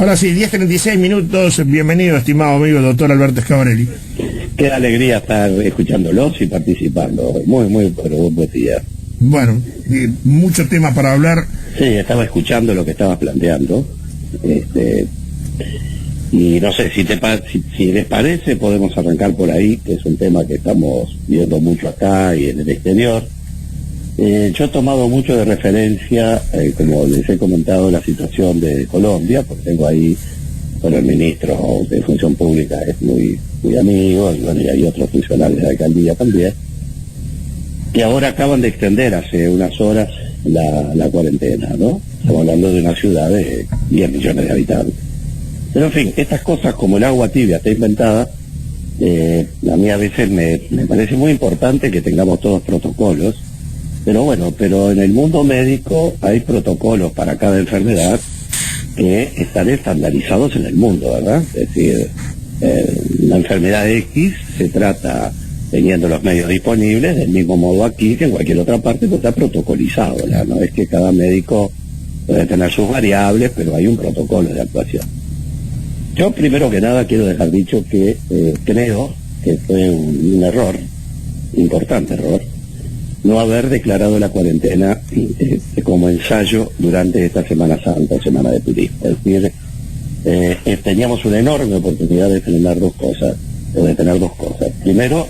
Ahora sí, 10:36, bienvenido, estimado amigo doctor Alberto Schiavarelli. Qué alegría estar escuchándolos y participando. Muy, pero buen día. Bueno, mucho tema para hablar. Sí, estaba escuchando lo que estabas planteando. Y no sé, si les parece, podemos arrancar por ahí, que es un tema que estamos viendo mucho acá y en el exterior. Yo he tomado mucho de referencia, como les he comentado, la situación de Colombia, porque tengo ahí, bueno, el ministro de Función Pública es muy amigo, y bueno, y hay otros funcionarios de la alcaldía también, que ahora acaban de extender hace unas horas la cuarentena, ¿no? Estamos hablando de una ciudad de 10 millones de habitantes. Pero en fin, estas cosas como el agua tibia está inventada, a mí a veces me parece muy importante que tengamos todos protocolos, pero en el mundo médico hay protocolos para cada enfermedad que están estandarizados en el mundo, ¿verdad? Es decir, la enfermedad X se trata teniendo los medios disponibles del mismo modo aquí que en cualquier otra parte, pues está protocolizado, ¿verdad? No es que cada médico puede tener sus variables, pero hay un protocolo de actuación. Yo primero que nada quiero dejar dicho que creo que fue un error, importante error, no haber declarado la cuarentena como ensayo durante esta Semana Santa, Semana de Turismo. Es decir, teníamos una enorme oportunidad de tener dos cosas. Primero,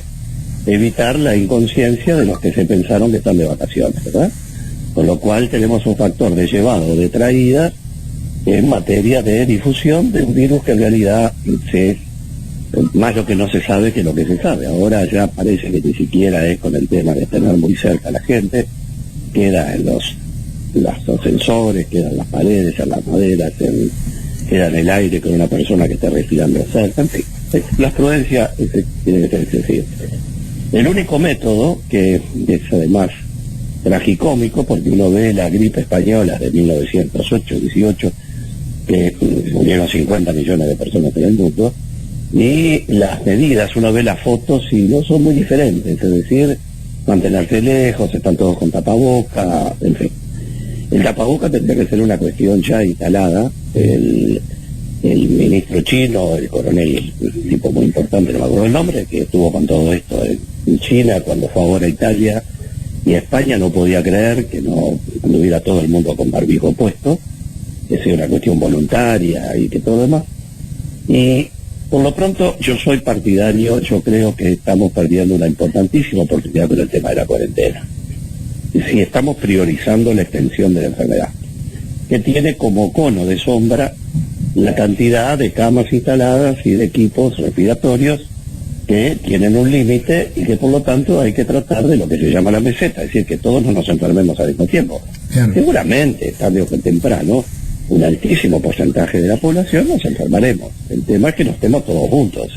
evitar la inconsciencia de los que se pensaron que están de vacaciones, ¿verdad? Con lo cual tenemos un factor de llevado, de traída, en materia de difusión de un virus que en realidad es más lo que no se sabe que lo que se sabe. Ahora ya parece que ni siquiera es con el tema de tener muy cerca a la gente, queda en los sensores, queda en las paredes, en las maderas, queda en el aire con una persona que está respirando cerca, en fin. La prudencia tiene que ser excesiva. El único método, que es además tragicómico, porque uno ve la gripe española de 1908-18, que murieron 50 millones de personas en el mundo, y las medidas, uno ve las fotos y no son muy diferentes, es decir, mantenerse lejos, están todos con tapaboca, en fin. El tapaboca tendría que ser una cuestión ya instalada. El ministro chino, el coronel, un tipo muy importante, no me acuerdo el nombre, que estuvo con todo esto en China cuando fue ahora a Italia y a España, no podía creer que no anduviera todo el mundo con barbijo puesto, que sea una cuestión voluntaria y que todo lo demás. Y por lo pronto yo soy partidario, yo creo que estamos perdiendo una importantísima oportunidad con el tema de la cuarentena. Si estamos priorizando la extensión de la enfermedad, que tiene como cono de sombra la cantidad de camas instaladas y de equipos respiratorios que tienen un límite y que por lo tanto hay que tratar de lo que se llama la meseta, es decir, que todos no nos enfermemos al mismo tiempo. Claro. Seguramente, tarde o temprano, un altísimo porcentaje de la población nos enfermaremos. El tema es que no estemos todos juntos,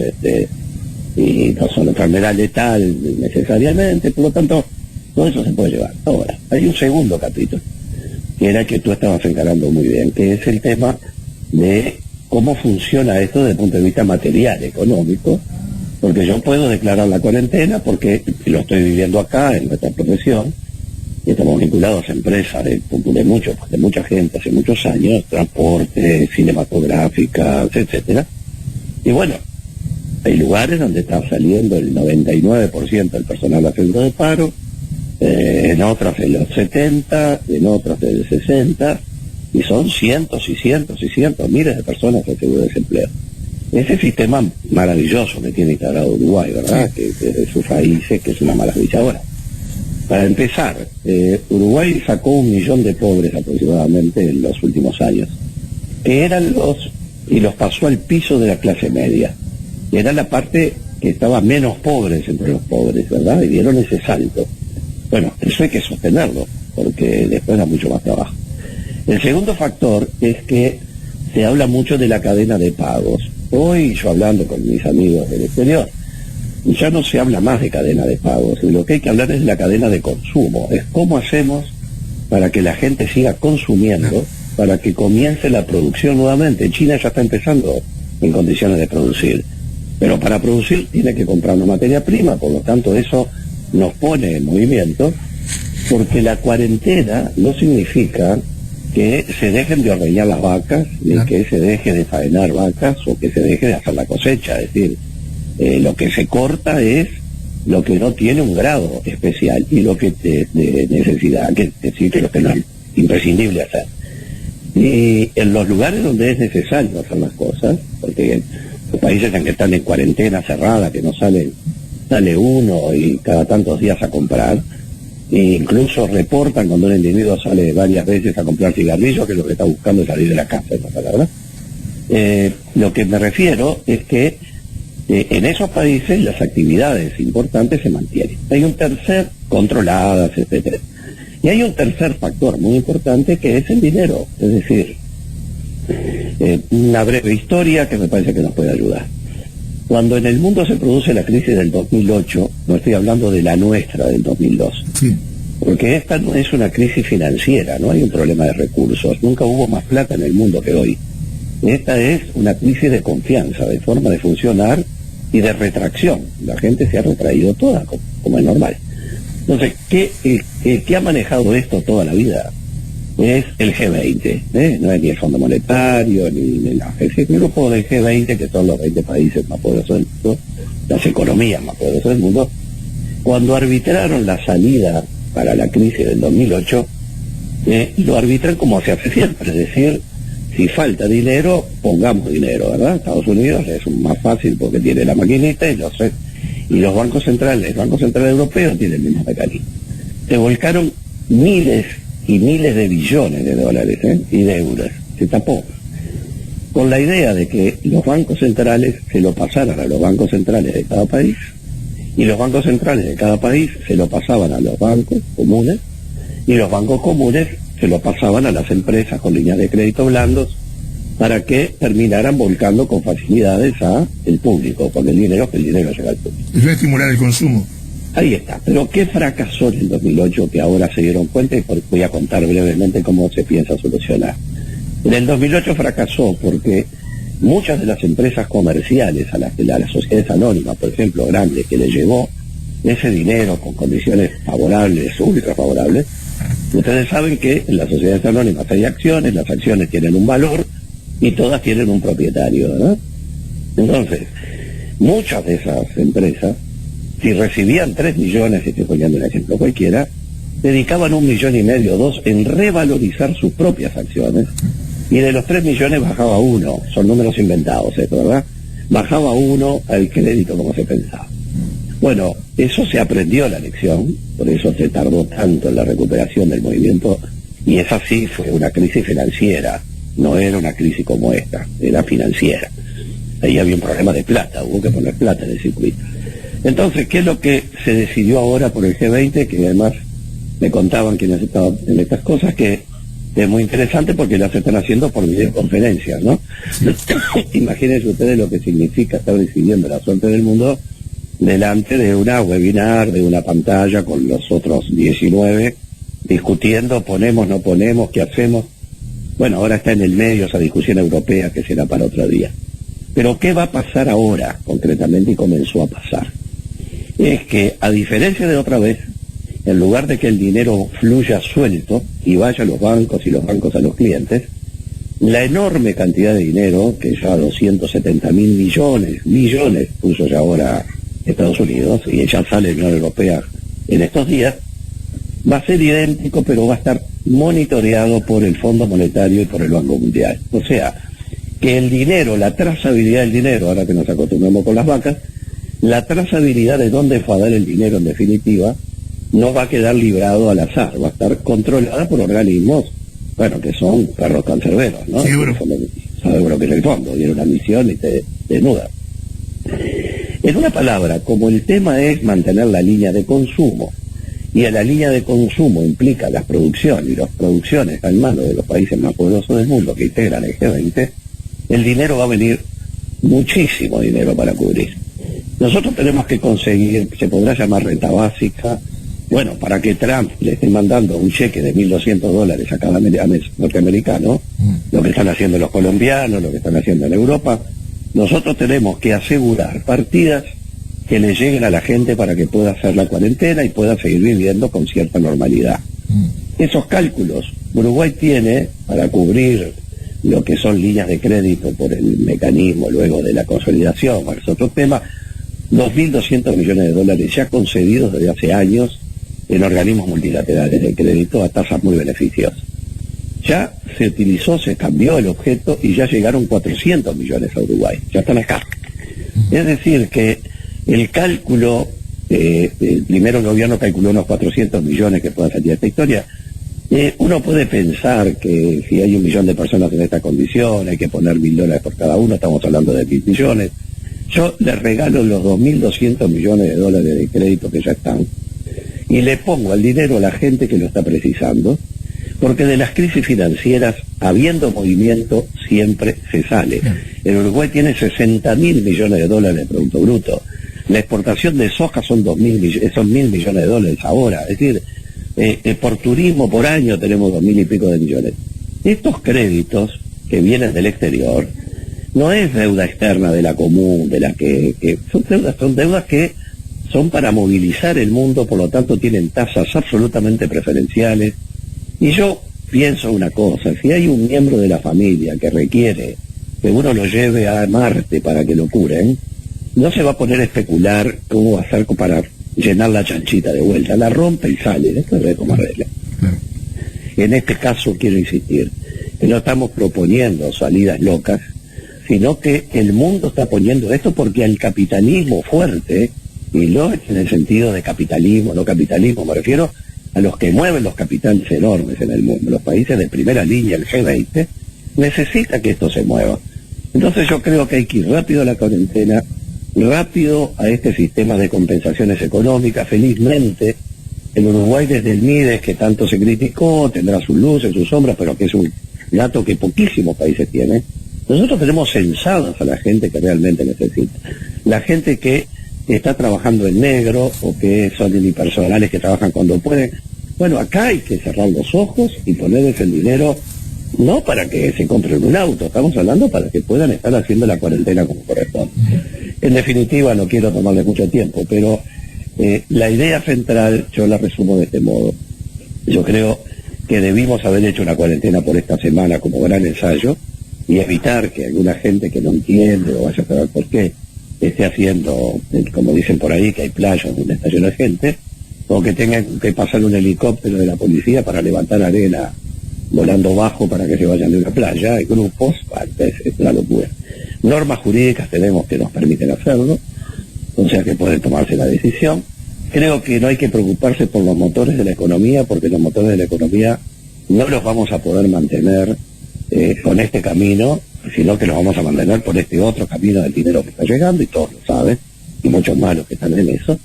y no son enfermedad letal necesariamente, por lo tanto, todo eso se puede llevar. Ahora, hay un segundo capítulo, que era el que tú estabas encarando muy bien, que es el tema de cómo funciona esto desde el punto de vista material, económico, porque yo puedo declarar la cuarentena porque lo estoy viviendo acá en nuestra profesión, y estamos vinculados a empresas de mucha gente hace muchos años, transporte, cinematográficas, etcétera. Y bueno, hay lugares donde está saliendo el 99% del personal a centro de paro, en otras de los 70, en otras del 60, y son cientos y cientos y cientos, miles de personas en seguro de desempleo. Ese sistema maravilloso que tiene instalado Uruguay, ¿verdad? Que de sus raíces, que es una maravilla. Ahora, para empezar, Uruguay sacó 1 millón de pobres aproximadamente en los últimos años, que eran y los pasó al piso de la clase media. Era la parte que estaba menos pobres entre los pobres, ¿verdad? Y dieron ese salto. Bueno, eso hay que sostenerlo, porque después da mucho más trabajo. El segundo factor es que se habla mucho de la cadena de pagos. Hoy, yo hablando con mis amigos del exterior, ya no se habla más de cadena de pagos, y lo que hay que hablar es de la cadena de consumo, es cómo hacemos para que la gente siga consumiendo, para que comience la producción nuevamente. China ya está empezando en condiciones de producir, pero para producir tiene que comprar una materia prima, por lo tanto eso nos pone en movimiento, porque la cuarentena no significa que se dejen de ordeñar las vacas, de que se deje de faenar vacas o que se deje de hacer la cosecha. Es decir, lo que se corta es lo que no tiene un grado especial y lo que de necesidad, que decir que lo que no es imprescindible hacer. Y en los lugares donde es necesario hacer las cosas, porque los países en que están en cuarentena cerrada, que no sale uno y cada tantos días a comprar, e incluso reportan cuando un individuo sale varias veces a comprar cigarrillos, que lo que está buscando es salir de la casa, esa palabra. Lo que me refiero es que en esos países las actividades importantes se mantienen. Hay un tercer, controladas, etcétera. Y hay un tercer factor muy importante que es el dinero. Es decir, una breve historia que me parece que nos puede ayudar. Cuando en el mundo se produce la crisis del 2008, no estoy hablando de la nuestra del 2002, Sí. porque esta no es una crisis financiera, no hay un problema de recursos, nunca hubo más plata en el mundo que hoy. Esta es una crisis de confianza, de forma de funcionar y de retracción. La gente se ha retraído toda, como es normal. Entonces, ¿qué ha manejado esto toda la vida? Es el G20, no es ni el Fondo Monetario, es el grupo del G20, que son los 20 países más poderosos del mundo, las economías más poderosas del mundo. Cuando arbitraron la salida para la crisis del 2008, lo arbitran como se hace siempre, es decir, si falta dinero, pongamos dinero, ¿verdad? Estados Unidos es más fácil porque tiene la maquinita y los bancos centrales, el Banco Central Europeo tiene el mismo mecanismo. Se volcaron miles y miles de billones de dólares y de euros. Se tapó. Con la idea de que los bancos centrales se lo pasaran a los bancos centrales de cada país y los bancos centrales de cada país se lo pasaban a los bancos comunes y los bancos comunes se lo pasaban a las empresas con líneas de crédito blandos para que terminaran volcando con facilidades a el público, porque el dinero llega al público. Eso es estimular el consumo. Ahí está. Pero ¿qué fracasó en el 2008 que ahora se dieron cuenta? Y voy a contar brevemente cómo se piensa solucionar. En el 2008 fracasó porque muchas de las empresas comerciales a las sociedades anónimas, por ejemplo, grandes, que les llegó ese dinero con condiciones favorables, ultra favorables, ustedes saben que en las sociedades anónimas hay acciones, las acciones tienen un valor y todas tienen un propietario, ¿verdad? Entonces, muchas de esas empresas, si recibían 3 millones, estoy poniendo un ejemplo cualquiera, dedicaban 1,5 millones o 2 en revalorizar sus propias acciones, y de los 3 millones bajaba 1, son números inventados esto, ¿verdad? Bajaba 1 al crédito como se pensaba. Bueno, eso se aprendió la lección, por eso se tardó tanto en la recuperación del movimiento, y esa sí fue una crisis financiera, no era una crisis como esta, era financiera. Ahí había un problema de plata, hubo que poner plata en el circuito. Entonces, ¿qué es lo que se decidió ahora por el G20? Que además me contaban quienes estaban en estas cosas, que es muy interesante porque las están haciendo por videoconferencias, ¿no? Imagínense ustedes lo que significa estar decidiendo la suerte del mundo delante de una webinar, de una pantalla con los otros 19, discutiendo, ponemos, no ponemos, qué hacemos. Bueno, ahora está en el medio esa discusión europea que será para otro día. Pero ¿qué va a pasar ahora, concretamente, y comenzó a pasar? Es que, a diferencia de otra vez, en lugar de que el dinero fluya suelto y vaya a los bancos y los bancos a los clientes, la enorme cantidad de dinero, que ya 270.000 millones puso ya ahora Estados Unidos, y ya sale la Unión Europea en estos días, va a ser idéntico, pero va a estar monitoreado por el Fondo Monetario y por el Banco Mundial. O sea, que el dinero, la trazabilidad del dinero, ahora que nos acostumbramos con las vacas, la trazabilidad de dónde va a dar el dinero en definitiva, no va a quedar librado al azar, va a estar controlada por organismos, bueno, que son perros cancerberos, ¿no? Seguro. Sabe lo que es el fondo, viene una misión y te desnuda. En una palabra, como el tema es mantener la línea de consumo, y a la línea de consumo implica la producción, y las producciones en manos de los países más poderosos del mundo que integran el G20, el dinero va a venir, muchísimo dinero para cubrir. Nosotros tenemos que conseguir, se podrá llamar renta básica, bueno, para que Trump le esté mandando un cheque de $1.200 a cada mes norteamericano, lo que están haciendo los colombianos, lo que están haciendo en Europa, nosotros tenemos que asegurar partidas que le lleguen a la gente para que pueda hacer la cuarentena y pueda seguir viviendo con cierta normalidad. Esos cálculos Uruguay tiene, para cubrir lo que son líneas de crédito por el mecanismo luego de la consolidación, es otro tema, 2.200 millones de dólares ya concedidos desde hace años en organismos multilaterales de crédito a tasas muy beneficiosas. Ya se utilizó, se cambió el objeto y ya llegaron 400 millones a Uruguay, ya están acá. Es decir, que el cálculo, primero el gobierno calculó unos 400 millones que puedan salir de esta historia. Uno puede pensar que si hay 1 millón de personas en esta condición, hay que poner $1.000 por cada uno, estamos hablando de 1.000 millones. Yo les regalo los 2.200 millones de dólares de crédito que ya están y le pongo el dinero a la gente que lo está precisando, porque de las crisis financieras, habiendo movimiento, siempre se sale. El Uruguay tiene 60.000 millones de dólares de Producto Bruto. La exportación de soja son 1.000 millones de dólares ahora. Es decir, por turismo por año tenemos 2.000 y pico de millones. Estos créditos que vienen del exterior no es deuda externa de la común, de la que son deudas que son para movilizar el mundo, por lo tanto tienen tasas absolutamente preferenciales. Y yo pienso una cosa, si hay un miembro de la familia que requiere que uno lo lleve a Marte para que lo curen, no se va a poner a especular cómo va a hacer para llenar la chanchita de vuelta, la rompe y sale, esto es como arregla. En este caso quiero insistir, que no estamos proponiendo salidas locas, sino que el mundo está poniendo esto porque al capitalismo fuerte, y no en el sentido de capitalismo, no capitalismo, me refiero a los que mueven los capitales enormes en el mundo, los países de primera línea, el G20, necesita que esto se mueva. Entonces yo creo que hay que ir rápido a la cuarentena, rápido a este sistema de compensaciones económicas. Felizmente, en Uruguay desde el MIDES, que tanto se criticó, tendrá sus luces, sus sombras, pero que es un dato que poquísimos países tienen. Nosotros tenemos censados a la gente que realmente necesita. La gente que está trabajando en negro o que son unipersonales que trabajan cuando pueden. Bueno, acá hay que cerrar los ojos y ponerles el dinero, no para que se compren un auto, estamos hablando para que puedan estar haciendo la cuarentena como corresponde. En definitiva, no quiero tomarles mucho tiempo, pero la idea central yo la resumo de este modo. Yo creo que debimos haber hecho una cuarentena por esta semana como gran ensayo y evitar que alguna gente que no entiende o vaya a saber por qué esté haciendo, como dicen por ahí, que hay playas donde está lleno de gente, o que tenga que pasar un helicóptero de la policía para levantar arena volando bajo para que se vayan de una playa. Hay grupos, es una locura. Normas jurídicas tenemos que nos permiten hacerlo, o sea que pueden tomarse la decisión. Creo que no hay que preocuparse por los motores de la economía, porque los motores de la economía no los vamos a poder mantener con este camino, sino que los vamos a mantener por este otro camino del dinero que está llegando, y todos lo saben, y muchos más los que están en eso.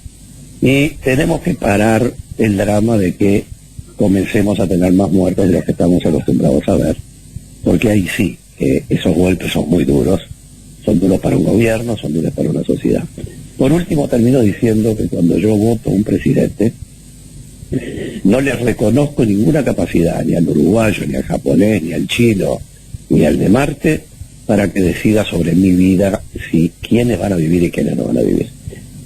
Y tenemos que parar el drama de que comencemos a tener más muertos de los que estamos acostumbrados a ver, porque ahí sí, esos golpes son muy duros, son duros para un gobierno, son duros para una sociedad. Por último, termino diciendo que cuando yo voto a un presidente, no le reconozco ninguna capacidad, ni al uruguayo, ni al japonés, ni al chino, ni al de Marte, para que decida sobre mi vida si quiénes van a vivir y quiénes no van a vivir.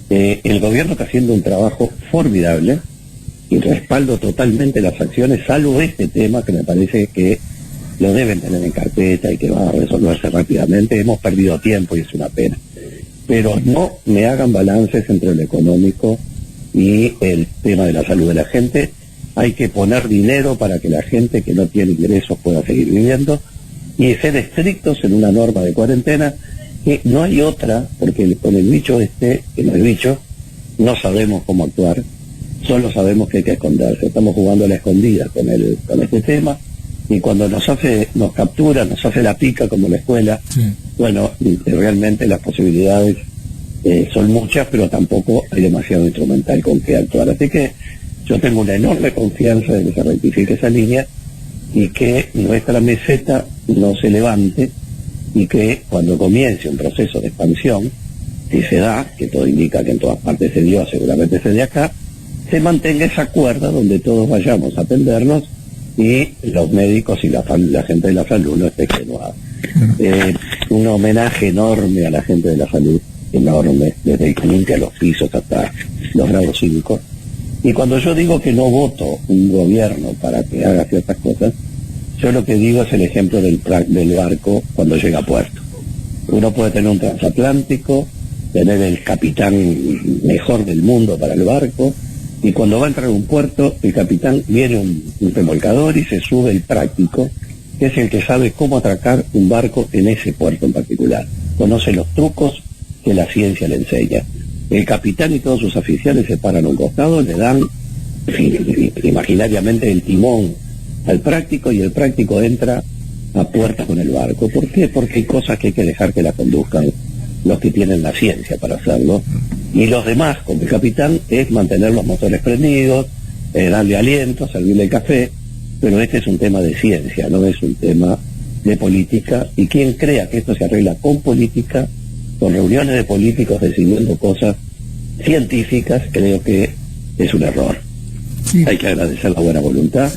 El gobierno está haciendo un trabajo formidable y respaldo totalmente las acciones, salvo este tema que me parece que lo deben tener en carpeta y que va a resolverse rápidamente. Hemos perdido tiempo y es una pena. Pero no me hagan balances entre lo económico y el tema de la salud de la gente. Hay que poner dinero para que la gente que no tiene ingresos pueda seguir viviendo y ser estrictos en una norma de cuarentena, que no hay otra, porque con el bicho que no es bicho, no sabemos cómo actuar, solo sabemos que hay que esconderse. Estamos jugando a la escondida con este tema, y cuando nos captura, nos hace la pica como en la escuela, sí. Bueno, realmente las posibilidades son muchas, pero tampoco hay demasiado instrumental con que actuar. Así que yo tengo una enorme confianza de que se rectifique esa línea y que nuestra meseta no se levante, y que cuando comience un proceso de expansión, si se da, que todo indica que en todas partes se dio, seguramente se dé acá, se mantenga esa cuerda donde todos vayamos a atendernos y los médicos y la gente de la salud no esté extenuada. Un homenaje enorme a la gente de la salud, enorme, desde el cliente a los pisos hasta los grados 5. Y cuando yo digo que no voto un gobierno para que haga ciertas cosas, Yo lo que digo es el ejemplo del barco cuando llega a puerto. Uno puede tener un transatlántico, tener el capitán mejor del mundo para el barco, y cuando va a entrar a un puerto, el capitán viene un remolcador y se sube el práctico, que es el que sabe cómo atracar un barco en ese puerto en particular. Conoce los trucos que la ciencia le enseña. El capitán y todos sus oficiales se paran a un costado, le dan imaginariamente el timón al práctico, y el práctico entra a puerta con el barco. ¿Por qué? Porque hay cosas que hay que dejar que la conduzcan los que tienen la ciencia para hacerlo, y los demás, como el capitán, es mantener los motores prendidos, darle aliento, servirle el café, pero este es un tema de ciencia, no es un tema de política, y quien crea que esto se arregla con política, con reuniones de políticos decidiendo cosas científicas, creo que es un error. Sí. Hay que agradecer la buena voluntad,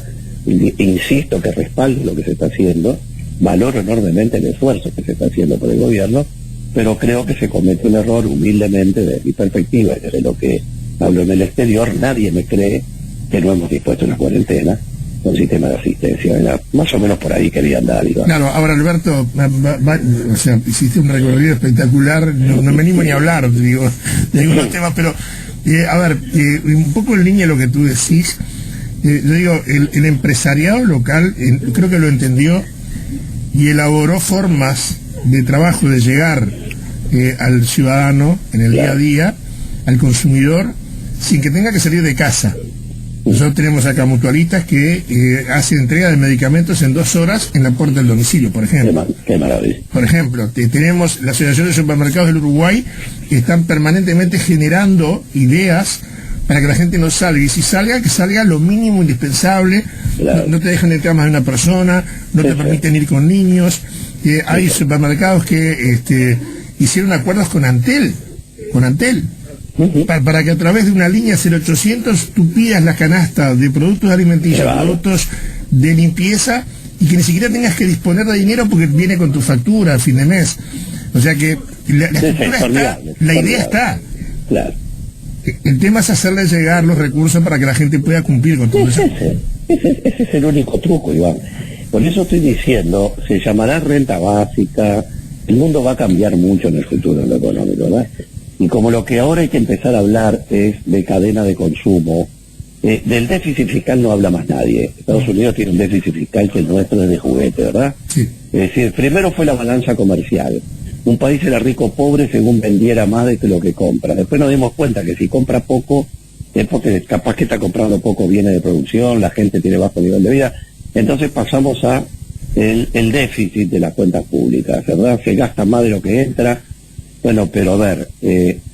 insisto que respaldo lo que se está haciendo, valoro enormemente el esfuerzo que se está haciendo por el gobierno, pero creo que se comete un error humildemente desde mi perspectiva, y desde lo que hablo en el exterior. Nadie me cree que no hemos dispuesto una cuarentena con sistema de asistencia. Más o menos por ahí quería andar, Iván. Claro, ahora Alberto, o sea, hiciste un recorrido espectacular, no me animo ni a hablar, digo, de algunos temas, pero a ver, un poco en línea de lo que tú decís, yo digo, el empresariado local creo que lo entendió y elaboró formas de trabajo, de llegar al ciudadano en el día a día, al consumidor, sin que tenga que salir de casa. Nosotros tenemos acá mutualistas que hacen entrega de medicamentos en 2 horas en la puerta del domicilio, por ejemplo. Qué maravilla. Por ejemplo, tenemos la Asociación de Supermercados del Uruguay, que están permanentemente generando ideas para que la gente no salga, y si salga, que salga lo mínimo indispensable. Claro. No te dejan entrar más de una persona, no te permiten ir con niños. Hay supermercados que hicieron acuerdos con Antel, para que a través de una línea 0800 tú pidas la canasta de productos alimenticios, productos de limpieza, y que ni siquiera tengas que disponer de dinero porque viene con tu factura a fin de mes. O sea que la estructura está, la idea está. Claro. El tema es hacerle llegar los recursos para que la gente pueda cumplir con todo eso. Ese es el único truco, Iván. Por eso estoy diciendo, se llamará renta básica, el mundo va a cambiar mucho en el futuro en lo económico, ¿verdad? Y como lo que ahora hay que empezar a hablar es de cadena de consumo, del déficit fiscal no habla más nadie. Estados Unidos tiene un déficit fiscal que el nuestro es de juguete, ¿verdad? Sí. Es decir, primero fue la balanza comercial. Un país era rico o pobre según vendiera más de lo que compra. Después nos dimos cuenta que si compra poco, es porque capaz que está comprando poco bienes de producción, la gente tiene bajo nivel de vida. Entonces pasamos a el déficit de las cuentas públicas, ¿verdad? Se gasta más de lo que entra. Bueno, pero a ver,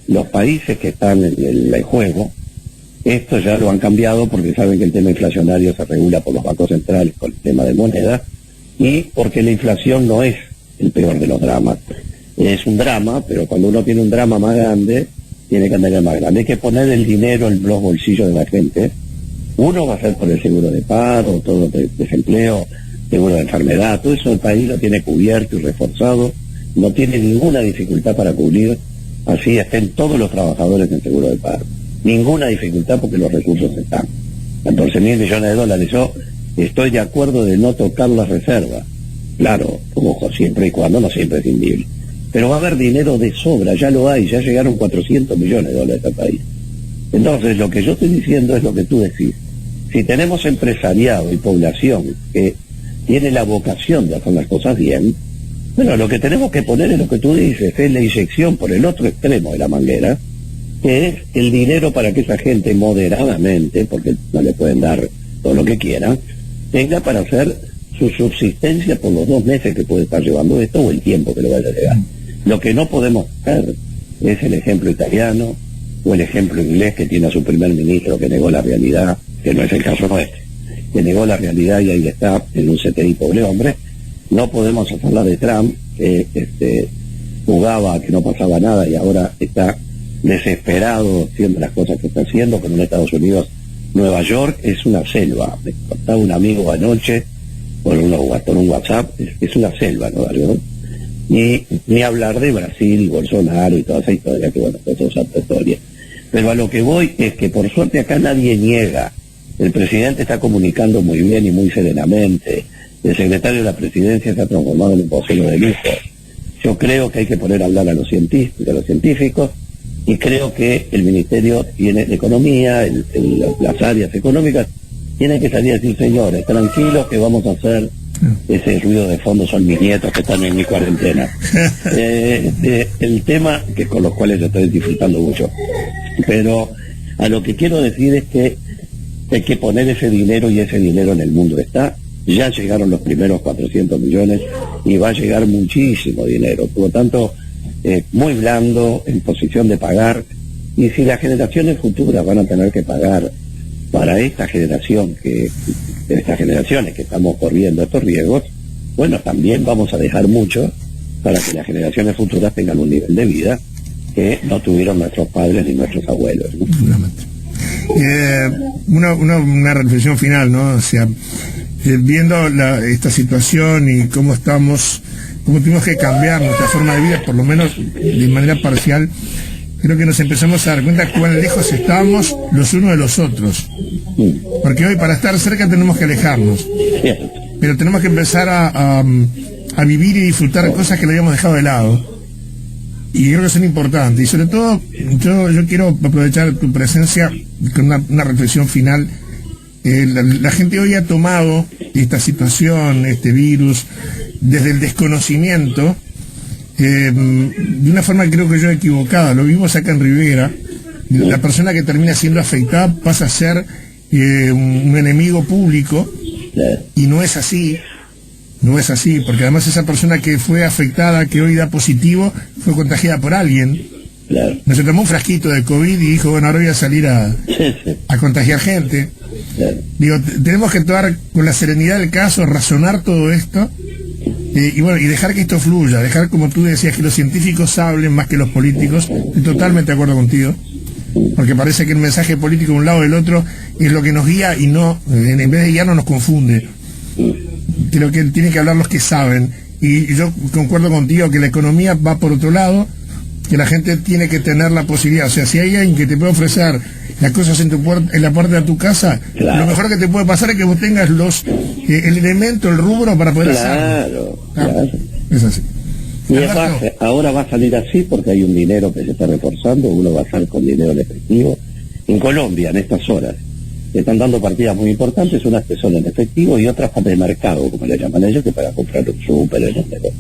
los países que están en el juego, esto ya lo han cambiado porque saben que el tema inflacionario se regula por los bancos centrales con el tema de moneda, y porque la inflación no es el peor de los dramas. Es un drama, pero cuando uno tiene un drama más grande, tiene que andar más grande. Hay que poner el dinero en los bolsillos de la gente. Uno va a ser por el seguro de paro, todo desempleo, seguro de enfermedad, todo eso el país lo tiene cubierto y reforzado, no tiene ninguna dificultad para cubrir, así estén todos los trabajadores en seguro de paro. Ninguna dificultad porque los recursos están. 14.000 millones de dólares. Yo estoy de acuerdo de no tocar las reservas. Claro, como siempre y cuando no siempre es indible. Pero va a haber dinero de sobra, ya lo hay, ya llegaron 400 millones de dólares al país. Entonces, lo que yo estoy diciendo es lo que tú decís. Si tenemos empresariado y población que tiene la vocación de hacer las cosas bien, bueno, lo que tenemos que poner es lo que tú dices, es la inyección por el otro extremo de la manguera, que es el dinero para que esa gente moderadamente, porque no le pueden dar todo lo que quieran, tenga para hacer su subsistencia por los 2 meses que puede estar llevando esto o el tiempo que le vaya a llegar. Lo que no podemos hacer es el ejemplo italiano o el ejemplo inglés que tiene a su primer ministro que negó la realidad, que no es el caso nuestro, que negó la realidad y ahí está en un CTI, pobre hombre. No podemos hacer la de Trump, que jugaba a que no pasaba nada y ahora está desesperado haciendo las cosas que está haciendo con un Estados Unidos. Nueva York es una selva. Me contaba un amigo anoche por un WhatsApp, es una selva Nueva York. Y ni hablar de Brasil y Bolsonaro y toda esa historia, que bueno, eso es otra historia. Pero a lo que voy es que por suerte acá nadie niega. El presidente está comunicando muy bien y muy serenamente. el secretario de la presidencia se ha transformado en un vocero de lujo. Yo creo que hay que poner a hablar a los científicos, y creo que el Ministerio tiene de Economía, las áreas económicas, tienen que salir a decir, señores, tranquilos que vamos a hacer, ese ruido de fondo son mis nietos que están en mi cuarentena. El tema, que con los cuales yo estoy disfrutando mucho, pero a lo que quiero decir es que hay que poner ese dinero, y ese dinero en el mundo está. Ya llegaron los primeros 400 millones y va a llegar muchísimo dinero, por lo tanto, muy blando, en posición de pagar, y si las generaciones futuras van a tener que pagar para esta generación, estas generaciones que estamos corriendo estos riesgos, bueno, también vamos a dejar mucho para que las generaciones futuras tengan un nivel de vida que no tuvieron nuestros padres ni nuestros abuelos, ¿no? Una reflexión final, ¿no? O sea, viendo esta situación y cómo tuvimos que cambiar nuestra forma de vida, por lo menos de manera parcial, creo que nos empezamos a dar cuenta cuán lejos estábamos los unos de los otros. Porque hoy, para estar cerca, tenemos que alejarnos. Pero tenemos que empezar a vivir y disfrutar cosas que le habíamos dejado de lado. Y creo que son importantes. Y sobre todo, yo quiero aprovechar tu presencia con una reflexión final. La gente hoy ha tomado esta situación, este virus, desde el desconocimiento, de una forma creo que yo equivocada. Lo vimos acá en Rivera. La persona que termina siendo afectada pasa a ser un enemigo público, y no es así, porque además esa persona que fue afectada, que hoy da positivo, fue contagiada por alguien. Claro. Se tomó un frasquito de COVID y dijo, bueno, ahora voy a salir a contagiar gente. Claro. Digo, tenemos que actuar con la serenidad del caso, razonar todo esto, y bueno, y dejar que esto fluya, dejar, como tú decías, que los científicos hablen más que los políticos. Estoy totalmente de acuerdo contigo, porque parece que el mensaje político de un lado o del otro es lo que nos guía, y no, en vez de guiarnos nos confunde. Creo que tienen que hablar los que saben, y yo concuerdo contigo que la economía va por otro lado, que la gente tiene que tener la posibilidad. O sea, si hay alguien que te puede ofrecer las cosas en la puerta de tu casa, claro, lo mejor que te puede pasar es que vos tengas el elemento, el rubro para poder hacerlo. Claro. Es así. Y ahora va a salir así porque hay un dinero que se está reforzando, uno va a salir con dinero en efectivo. En Colombia, en estas horas, se están dando partidas muy importantes, unas que son en efectivo y otras para el mercado, como le llaman ellos, que para comprar un súper, etc.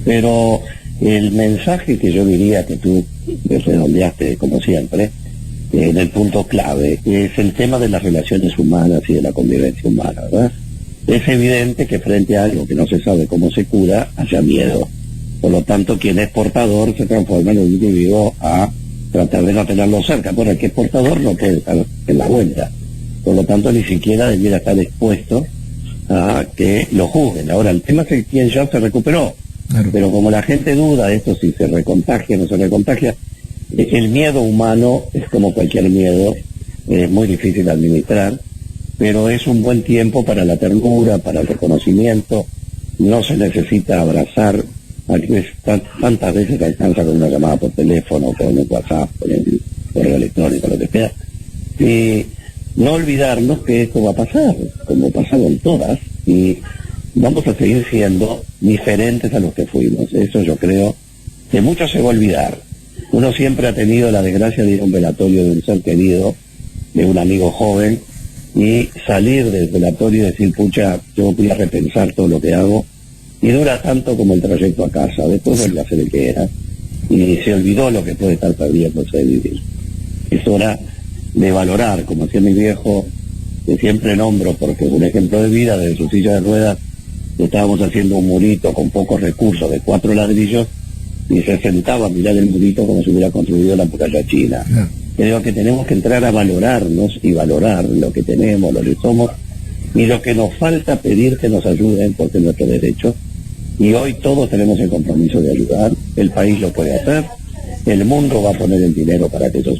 Pero el mensaje que yo diría que tú redondeaste, como siempre, en el punto clave, es el tema de las relaciones humanas y de la convivencia humana, ¿verdad? Es evidente que frente a algo que no se sabe cómo se cura, haya miedo. Por lo tanto, quien es portador se transforma en un individuo a tratar de no tenerlo cerca. Bueno, el que es portador no puede estar en la vuelta. Por lo tanto, ni siquiera debiera estar expuesto a que lo juzguen. Ahora, el tema es quién ya se recuperó. Claro. Pero como la gente duda de esto, si se recontagia o no se recontagia, el miedo humano es como cualquier miedo, es muy difícil de administrar, pero es un buen tiempo para la ternura, para el reconocimiento. No se necesita abrazar, tantas veces alcanza con una llamada por teléfono, con un WhatsApp, con el correo electrónico, lo que sea. Y no olvidarnos que esto va a pasar, como pasaron todas, y vamos a seguir siendo diferentes a los que fuimos. Eso yo creo que mucho se va a olvidar. Uno siempre ha tenido la desgracia de ir a un velatorio de un ser querido, de un amigo joven, y salir del velatorio y decir, pucha, yo voy a repensar todo lo que hago, y dura tanto como el trayecto a casa. Después vuelve a ser el que era, y se olvidó lo que puede estar perdiéndose de vivir. Es hora de valorar, como hacía mi viejo, que siempre nombro, porque es un ejemplo de vida, desde su silla de ruedas, estábamos haciendo un murito con pocos recursos de 4 ladrillos, y se sentaba a mirar el murito como si hubiera construido la muralla china. Creo que tenemos que entrar a valorarnos y valorar lo que tenemos, lo que somos, y lo que nos falta, pedir que nos ayuden, porque es nuestro derecho. Y hoy todos tenemos el compromiso de ayudar, el país lo puede hacer, el mundo va a poner el dinero para que eso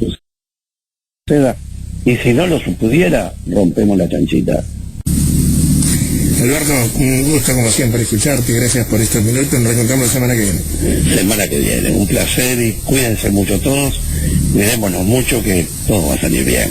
suceda, y si no lo pudiera, rompemos la chanchita. Alberto, un gusto como siempre escucharte, gracias por estos minutos, nos reencontramos la semana que viene. Semana que viene, un placer, y cuídense mucho todos, cuidémonos mucho, que todo va a salir bien.